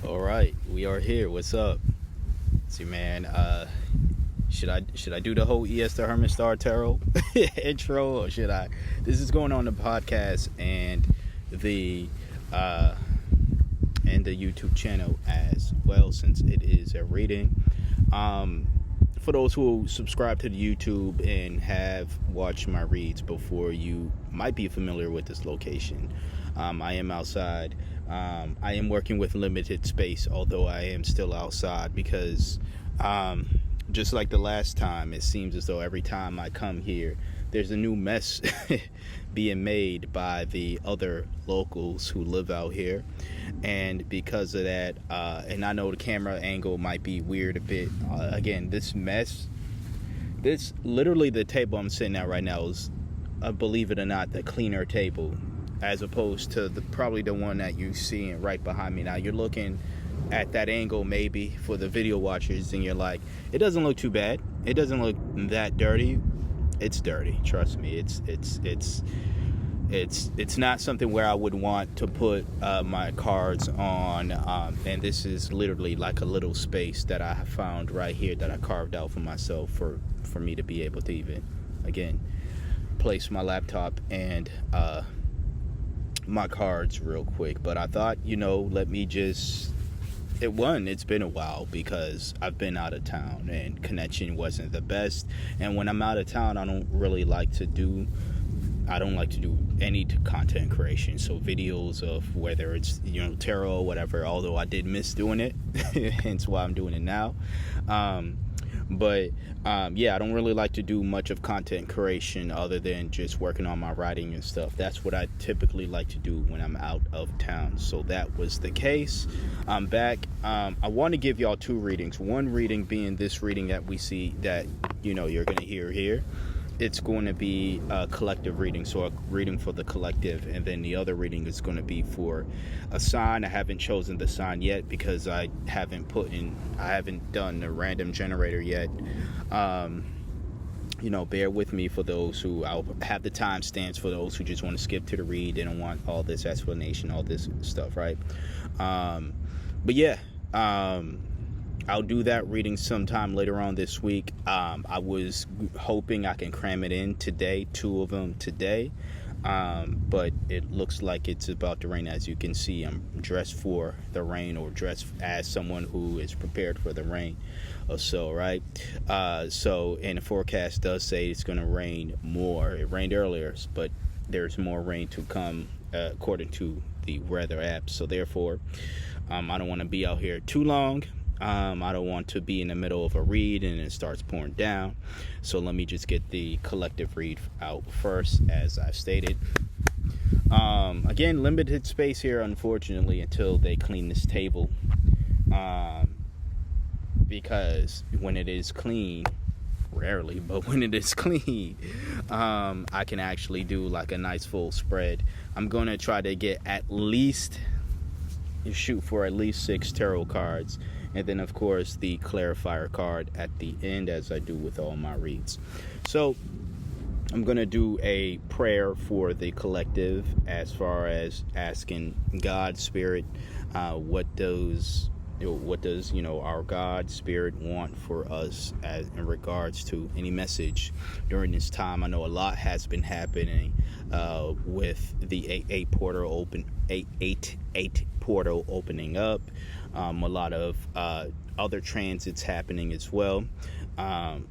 All right, we are here. What's up? See, man. Should I do the whole ES the Herman Star Tarot intro, or should I? This is going on the podcast the uh and the YouTube channel as well, since it is a reading. Um, for those who subscribe to the YouTube and have watched my reads before, you might be familiar with this location. I am outside. I am working with limited space, although I am still outside because, just like the last time, it seems as though every time I come here, there's a new mess being made by the other locals who live out here. And because of that, and I know the camera angle might be weird a bit. Again, this mess, this literally the table I'm sitting at right now is, believe it or not, the cleaner table, as opposed to probably the one that you're seeing right behind me. Now you're looking at that angle maybe for the video watchers, and you're like, it doesn't look too bad. It doesn't look that dirty. It's dirty. Trust me. It's not something where I would want to put my cards on. And this is literally like a little space that I have found right here that I carved out for myself for me to be able to even, again, place my laptop and my cards real quick. But I thought, let me just it's been a while because I've been out of town and connection wasn't the best. And when I'm out of town, I don't like to do any content creation. So videos of whether it's, tarot or whatever, although I did miss doing it, hence why I'm doing it now. But I don't really like to do much of content creation other than just working on my writing and stuff. That's what I typically like to do when I'm out of town. So that was the case. I'm back. I want to give y'all two readings. One reading being this reading that we see that, you're going to hear here. It's going to be a collective reading, so a reading for the collective, and then the other reading is going to be for a sign. I haven't chosen the sign yet because I haven't done the random generator yet. Bear with me for those who, I'll have the timestamps for those who just want to skip to the read. They don't want all this explanation, all this stuff, right? I'll do that reading sometime later on this week. I was hoping I can cram it in today, two of them today. But it looks like it's about to rain. As you can see, I'm dressed for the rain, or dressed as someone who is prepared for the rain or so, right? And the forecast does say it's going to rain more. It rained earlier, but there's more rain to come, according to the weather app. So therefore, I don't want to be out here too long. I don't want to be in the middle of a read and it starts pouring down. So let me just get the collective read out first, as I've stated. Again, limited space here, unfortunately, until they clean this table. Because when it is clean, rarely, but when it is clean, I can actually do like a nice full spread. I'm going to try to get shoot for at least 6 tarot cards. And then, of course, the clarifier card at the end, as I do with all my reads. So I'm going to do a prayer for the collective, as far as asking God, Spirit, what does our God, Spirit want for us in regards to any message during this time. I know a lot has been happening with the 8 portal opening up. A lot of other transits happening as well. Gonna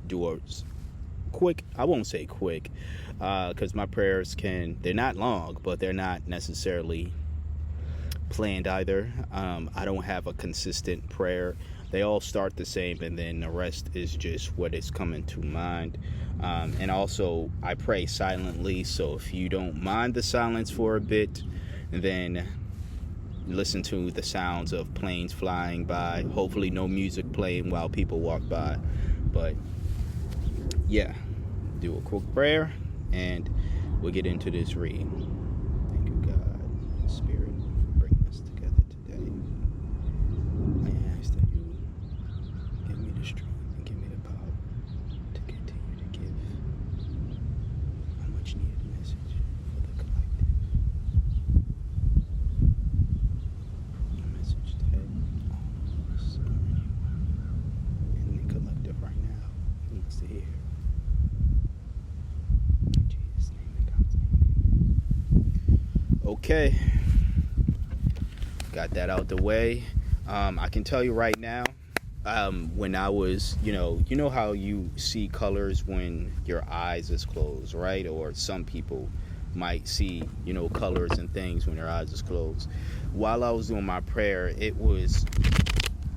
do a quick, I won't say quick, because my prayers they're not long, but they're not necessarily planned either. I don't have a consistent prayer. They all start the same, and then the rest is just what is coming to mind. And also, I pray silently, so if you don't mind the silence for a bit, then listen to the sounds of planes flying by. Hopefully no music playing while people walk by. But yeah, do a quick prayer, and we'll get into this read. Thank you, God, Spirit, for bringing us together today. I ask that you give me the strength and give me the power to continue to give a much needed message for the collective. Okay, got that out the way. I can tell you right now, when I was, you know how you see colors when your eyes is closed, right? Or some people might see, colors and things when their eyes is closed. While I was doing my prayer, it was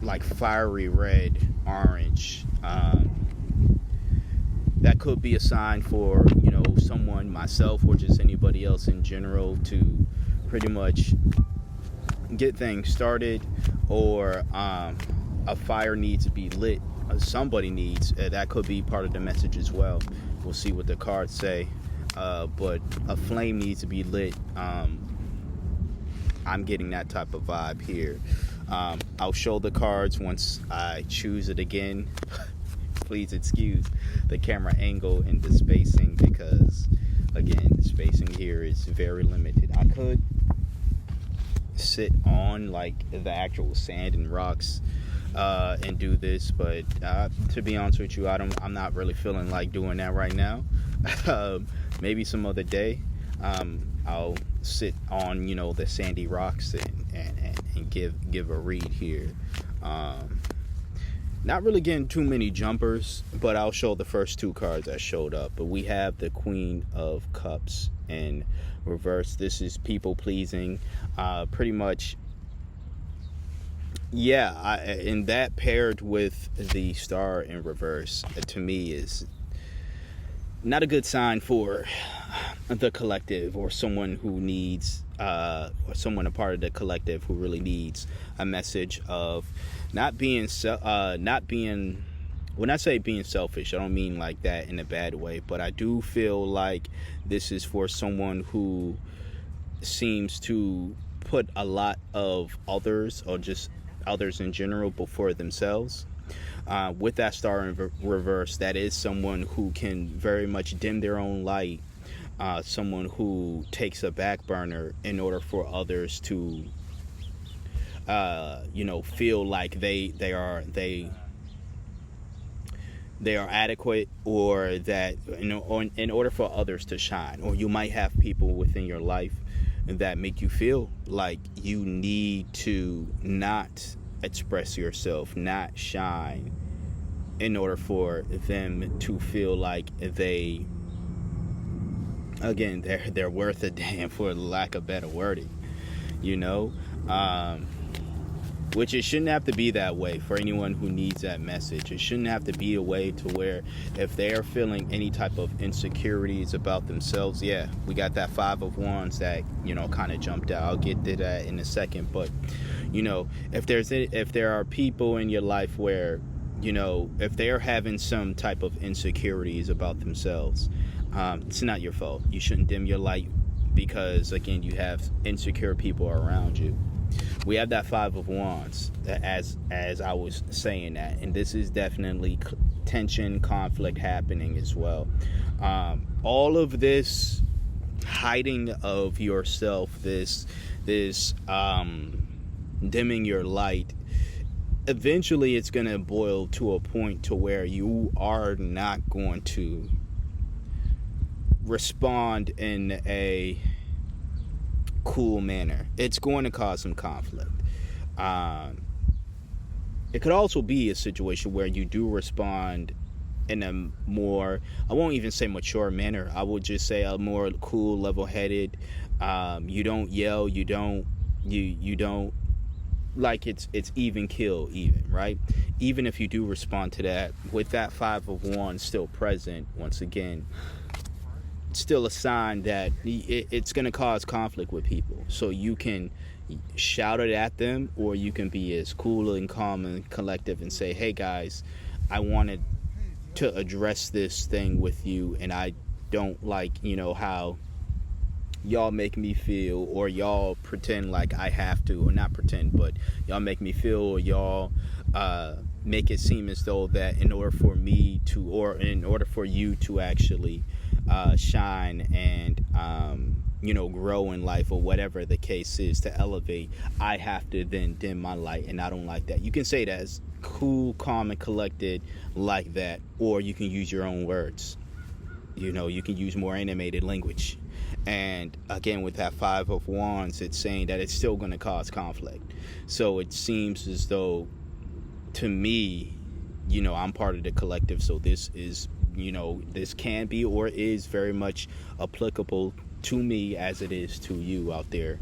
like fiery red, orange. That could be a sign for, someone, myself, or just anybody else in general to pretty much get things started, or a fire needs to be lit. Somebody needs. That could be part of the message as well. We'll see what the cards say. But a flame needs to be lit. I'm getting that type of vibe here. I'll show the cards once I choose it again. Please excuse the camera angle and the spacing, because again, spacing here is very limited. I could sit on like the actual sand and rocks and do this, but to be honest with you, I'm not really feeling like doing that right now. Maybe some other day. I'll sit on the sandy rocks and give a read here. Not really getting too many jumpers, but I'll show the first two cards that showed up. But we have the Queen of Cups in reverse. This is people pleasing, pretty much. Yeah, and that paired with the Star in reverse, to me, is not a good sign for the collective, or someone who needs, or someone a part of the collective who really needs a message of not being, when I say being selfish, I don't mean like that in a bad way, but I do feel like this is for someone who seems to put a lot of others, or just others in general, before themselves. With that Star in reverse, that is someone who can very much dim their own light, someone who takes a back burner in order for others to feel like they are adequate, or that in order for others to shine. Or you might have people within your life that make you feel like you need to not express yourself, not shine, in order for them to feel like they're worth a damn, for lack of better wording, which it shouldn't have to be that way for anyone who needs that message. It shouldn't have to be a way to where if they are feeling any type of insecurities about themselves. Yeah, we got that Five of Wands that, kind of jumped out. I'll get to that in a second. But, if there are people in your life where, if they are having some type of insecurities about themselves, it's not your fault. You shouldn't dim your light because, again, you have insecure people around you. We have that Five of Wands, as I was saying that, and this is definitely tension, conflict happening as well. All of this hiding of yourself, this dimming your light, eventually it's going to boil to a point to where you are not going to respond in a cool manner. It's going to cause some conflict. It could also be a situation where you do respond in a more, I won't even say mature manner, I would just say a more cool, level-headed. You don't yell, you don't like it's even kill, even, right? Even if you do respond to that, with that Five of Wands still present, once again, still a sign that it's going to cause conflict with people. So you can shout it at them, or you can be as cool and calm and collective and say, hey guys, I wanted to address this thing with you, and I don't like how y'all make me feel, or y'all pretend like I have to, or not pretend, but y'all make me feel, or y'all make it seem as though that in order for me to, or in order for you to actually shine and grow in life, or whatever the case is, to elevate, I have to then dim my light, and I don't like that. You can say that as cool, calm, and collected like that, or you can use your own words. You can use more animated language. And again, with that Five of Wands, it's saying that it's still going to cause conflict. So it seems as though, to me, I'm part of the collective. So this is, this can be or is very much applicable to me as it is to you out there,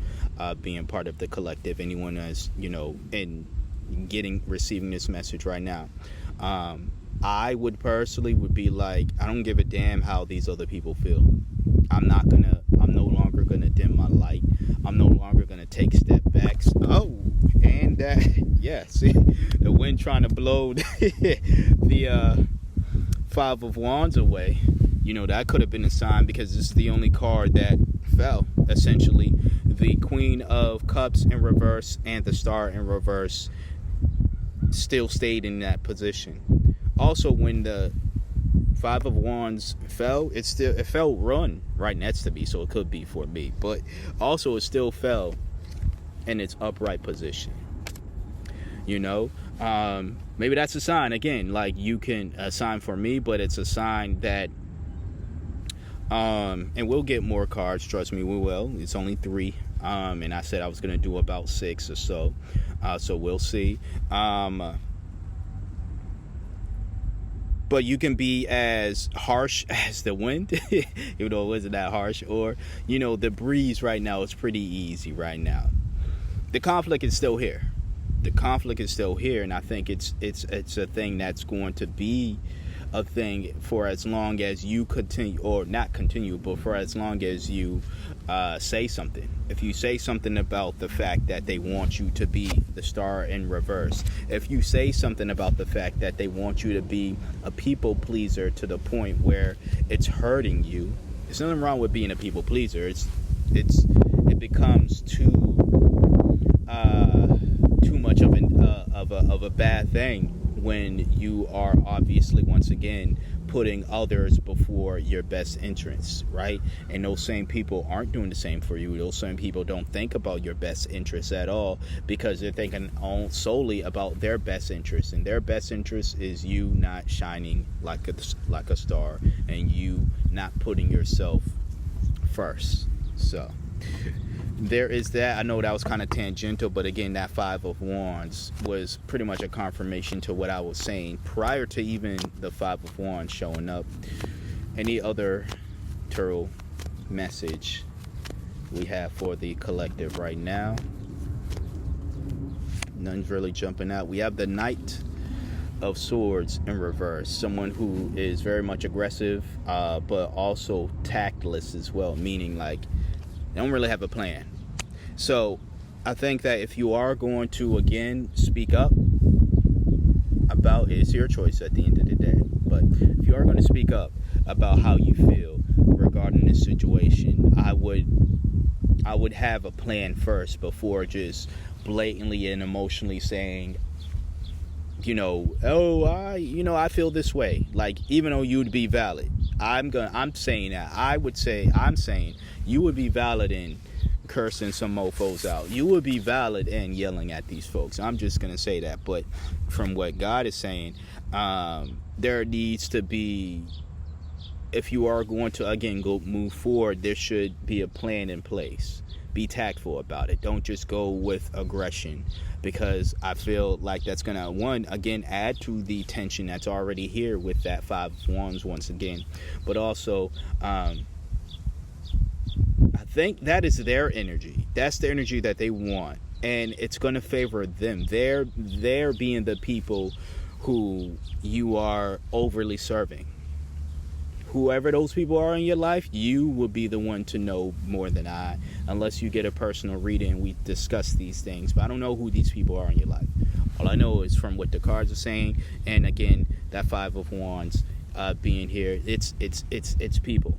being part of the collective. Anyone that's, in receiving this message right now. I would personally would be like, I don't give a damn how these other people feel. I'm no longer gonna dim my light. I'm no longer gonna take step backs. Oh, and yeah, see, the wind trying to blow the Five of Wands away. That could have been a sign, because it's the only card that fell, essentially. The Queen of Cups in reverse and the Star in reverse still stayed in that position. Also, when the Five of Wands fell, it fell run right next to me, so it could be for me. But also, it still fell in its upright position. Maybe that's a sign. Again, like, a sign for me, but it's a sign that, and we'll get more cards. Trust me, we will. It's only 3. And I said I was going to do about 6 or so. So we'll see. But you can be as harsh as the wind, even though it wasn't that harsh. Or, the breeze right now is pretty easy right now. The conflict is still here. And I think it's a thing that's going to be a thing for as long as you continue, or not continue, but for as long as you say something. If you say something about the fact that they want you to be the Star in reverse, if you say something about the fact that they want you to be a people pleaser to the point where it's hurting you, there's nothing wrong with being a people pleaser. It becomes too much of a bad thing when you are obviously, once again, putting others before your best interests, right? And those same people aren't doing the same for you. Those same people don't think about your best interests at all, because they're thinking solely about their best interests, and their best interest is you not shining like a star, and you not putting yourself first. So there is that. I know that was kind of tangential, but again, that Five of Wands was pretty much a confirmation to what I was saying prior to even the Five of Wands showing up. Any other tarot message we have for the collective right now? None's really jumping out. We have the Knight of Swords in reverse. Someone who is very much aggressive, but also tactless as well, meaning like they don't really have a plan. So I think that if you are going to, again, speak up about it, it's your choice at the end of the day. But if you are going to speak up about how you feel regarding this situation, I would have a plan first before just blatantly and emotionally saying, I feel this way. Like, even though you'd be valid, I'm saying that. I'm saying you would be valid in cursing some mofos out. You would be valid in yelling at these folks. I'm just going to say that. But from what God is saying, there needs to be, if you are going to, again, move forward, there should be a plan in place. Be tactful about it. Don't just go with aggression, because I feel like that's going to, again, add to the tension that's already here with that Five of Wands once again. But also, I think that is their energy. That's the energy that they want. And it's going to favor them. They're being the people who you are overly serving. Whoever those people are in your life, you will be the one to know more than I, unless you get a personal reading and we discuss these things. But I don't know who these people are in your life. All I know is from what the cards are saying, and again, that Five of Wands being here, it's people.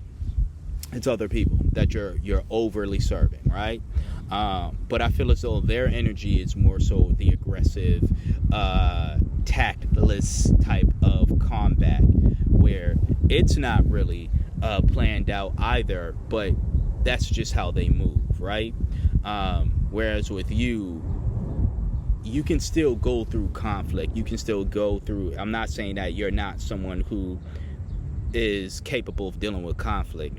It's other people that you're overly serving, right? But I feel as though their energy is more so the aggressive, tactless type of combat, where it's not really planned out either, but that's just how they move, right? Whereas with you can still go through conflict. You can still go through, I'm not saying that you're not someone who is capable of dealing with conflict,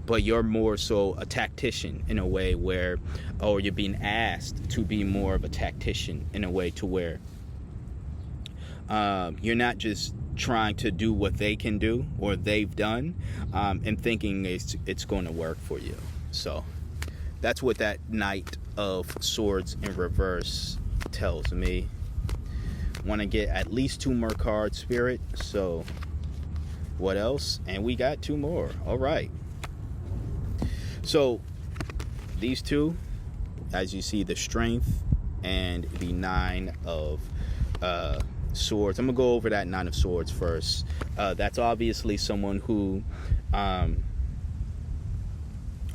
but you're more so a tactician in a way where, or you're being asked to be more of a tactician in a way to where you're not just trying to do what they can do or they've done, and thinking it's going to work for you. So that's what that Knight of Swords in reverse tells me. Want to get at least 2 more cards, Spirit. So what else? And we got 2 more. All right. So these 2, as you see, the Strength and the 9 of Swords. I'm gonna go over that 9 of Swords first. That's obviously someone who,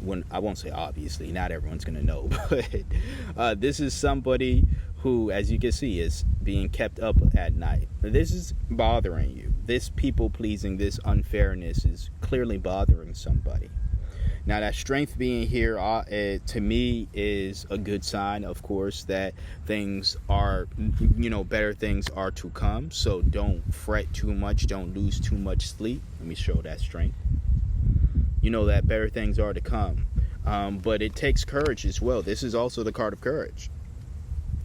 when I won't say obviously, not everyone's gonna know, but this is somebody who, as you can see, is being kept up at night. This is bothering you. This people pleasing, this unfairness is clearly bothering somebody. Now, that Strength being here, to me, is a good sign, of course, that things are, better things are to come. So don't fret too much. Don't lose too much sleep. Let me show that Strength. You know that better things are to come. But it takes courage as well. This is also the card of courage.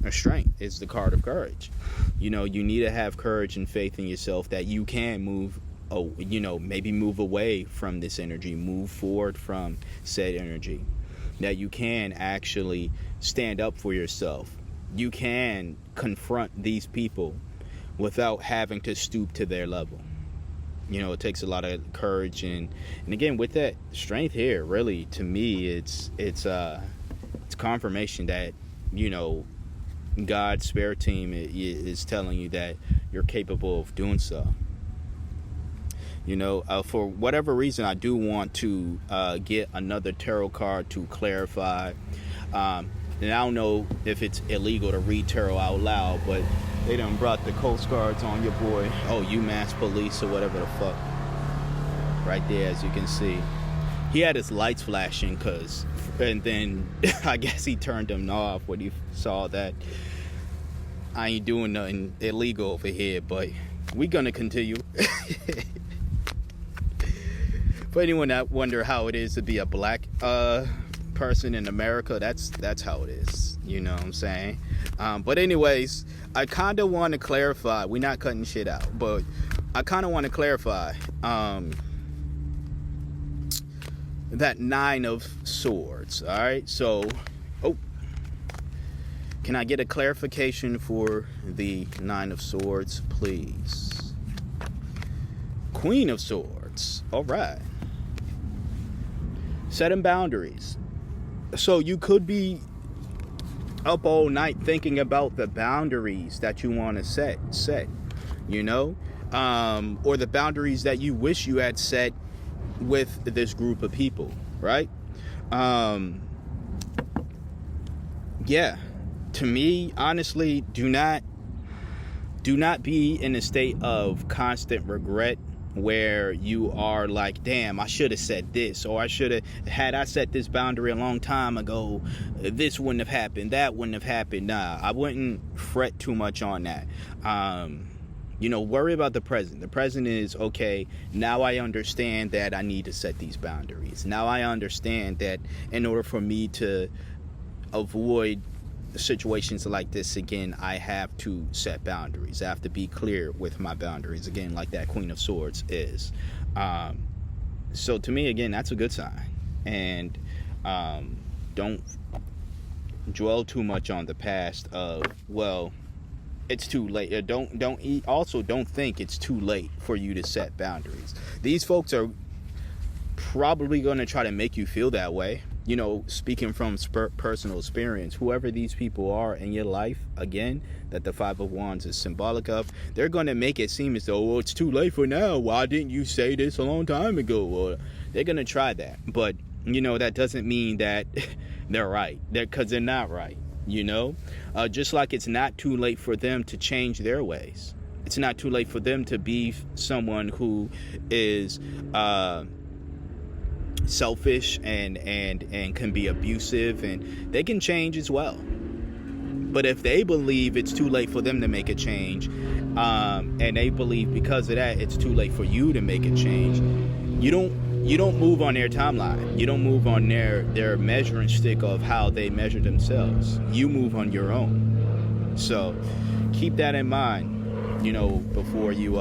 A Strength is the card of courage. You need to have courage and faith in yourself that you can move, maybe move away from this energy, move forward from said energy, that you can actually stand up for yourself. You can confront these people without having to stoop to their level. It takes a lot of courage, and again, with that Strength here, really, to me, it's confirmation that, God's Spirit team is telling you that you're capable of doing so. For whatever reason, I do want to get another tarot card to clarify. And I don't know if it's illegal to read tarot out loud, but they done brought the Coast Guards on your boy. Oh, UMass Police or whatever the fuck. Right there, as you can see. He had his lights flashing, and then I guess he turned them off when he saw that I ain't doing nothing illegal over here, but we gonna continue. For anyone that wonder how it is to be a black person in America, that's how it is. You know what I'm saying? But anyways, I kind of want to clarify. We're not cutting shit out, but I kind of want to clarify that 9 of Swords. All right, so can I get a clarification for the 9 of Swords, please? Queen of Swords. All right. Setting boundaries. So you could be up all night thinking about the boundaries that you want to set, or the boundaries that you wish you had set with this group of people, right? Yeah, to me, honestly, do not be in a state of constant regret where you are like, damn, I should have said this, or had I set this boundary a long time ago, this wouldn't have happened, that wouldn't have happened. Nah, I wouldn't fret too much on that. Worry about the present. The present is, okay, now I understand that I need to set these boundaries. Now I understand that in order for me to avoid situations like this again, I have to set boundaries. I have to be clear with my boundaries, again, like that Queen of Swords is. So to me, again, that's a good sign. And don't dwell too much on the past of, well, it's too late. Don't think it's too late for you to set boundaries. These folks are probably going to try to make you feel that way. Speaking from personal experience, whoever these people are in your life, again, that the 5 of Wands is symbolic of, they're going to make it seem as though, well, it's too late for now. Why didn't you say this a long time ago? Well, they're going to try that. But, that doesn't mean that they're right. Because they're not right. Just like it's not too late for them to change their ways. It's not too late for them to be someone who is selfish and can be abusive, and they can change as well. But if they believe it's too late for them to make a change, and they believe because of that it's too late for you to make a change, you don't you don't move on their timeline. You don't move on their measuring stick of how they measure themselves. You move on your own. So keep that in mind, before you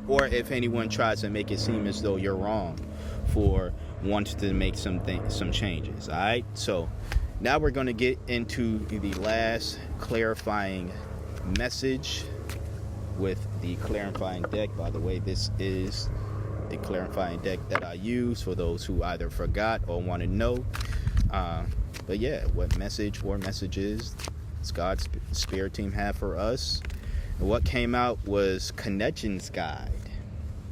or if anyone tries to make it seem as though you're wrong for wanting to make some changes. All right. So now we're going to get into the last clarifying message with the clarifying deck. By the way, this is the clarifying deck that I use for those who either forgot or want to know. But yeah, what messages does God's Spirit Team have for us? And what came out was Connections Guide.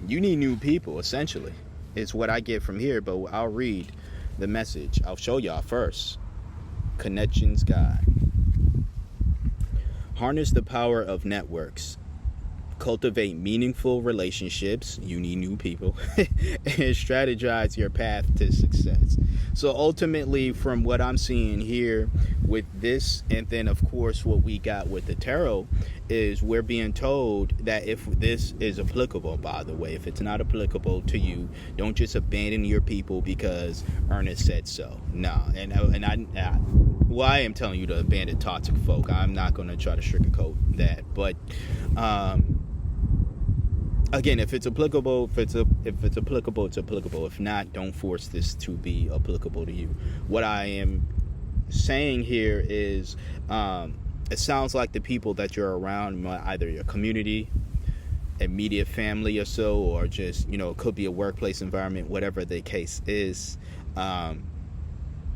You need new people, essentially. It's what I get from here, but I'll read the message. I'll show y'all first. Connections Guide. Harness the power of networks. Cultivate meaningful relationships. You need new people. And strategize your path to success. So ultimately, from what I'm seeing here with this, and then of course what we got with the tarot, is we're being told that if this is applicable, by the way, if it's not applicable to you, don't just abandon your people because Ernest said so. No, I am telling you to abandon toxic folk. I'm not going to try to sugarcoat that, but again, if it's applicable, it's applicable. If not, don't force this to be applicable to you. What I am saying here is, it sounds like the people that you're around, either your community, immediate family or so, or just, it could be a workplace environment, whatever the case is,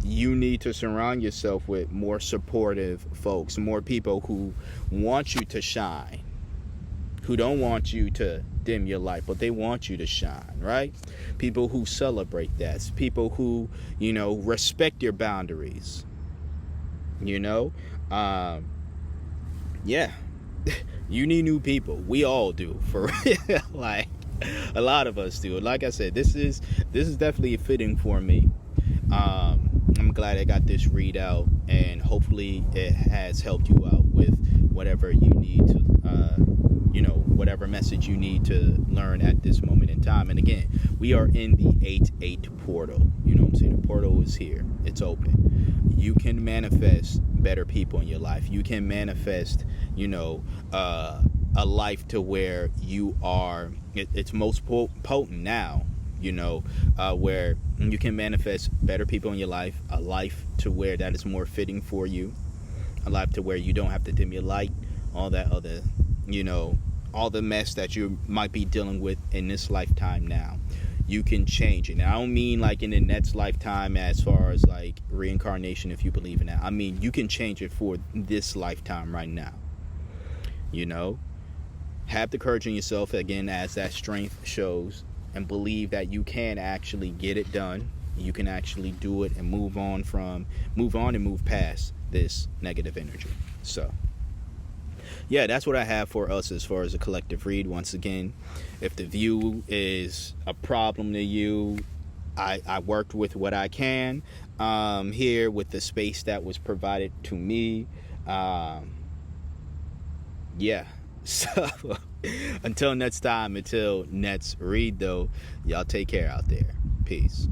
you need to surround yourself with more supportive folks, more people who want you to shine, who don't want you to dim your light, but they want you to shine, right? People who celebrate that. People who, respect your boundaries. Yeah. You need new people. We all do, for real. Like, a lot of us do. Like I said, this is definitely fitting for me. I'm glad I got this readout, and hopefully it has helped you out with whatever you need to, whatever message you need to learn at this moment in time. And again, we are in the 8-8 portal. You know what I'm saying? The portal is here. It's open. You can manifest better people in your life. You can manifest, a life to where you are, it's most potent now, where you can manifest better people in your life, a life to where that is more fitting for you, a life to where you don't have to dim your light, all that other, all the mess that you might be dealing with in this lifetime now. You can change it. And I don't mean like in the next lifetime as far as like reincarnation, if you believe in that. I mean, you can change it for this lifetime right now. Have the courage in yourself, again, as that strength shows, and believe that you can actually get it done. You can actually do it and move on and move past this negative energy. So yeah, that's what I have for us as far as a collective read. Once again, if the view is a problem to you, I worked with what I can here with the space that was provided to me. Yeah. So until next time, until next read, though, y'all take care out there. Peace.